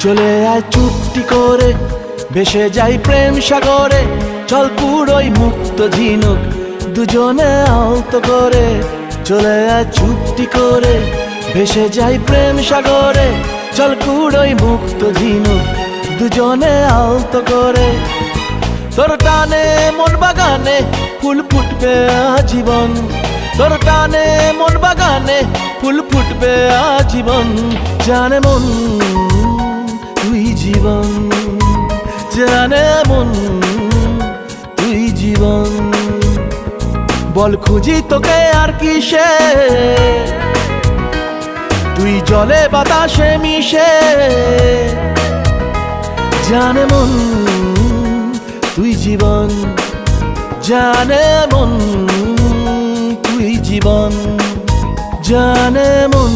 চলে আয় চুপটি করে, ভেসে যাই প্রেম সাগরে। চল কুড়োই মুক্ত ঝিনুক, দুজনে আলতো করে। চলে আয় চুপটি করে, ভেসে যাই প্রেম সাগরে। চল কুড়োই মুক্ত ঝিনুক, দুজনে আলতো করে। তোর টানে মন বাগানে ফুল ফুটবে আজীবন। তোর টানে মন বাগানে ফুল ফুটবে আজীবন। জানে মন তুই জীবন, জানে মন তুই জীবন। বল খুঁজি তোকে আর কিসে, তুই জলে বাতাসে মিশে। জানে মন তুই জীবন, জানে মন তুই জীবন, জানে মন।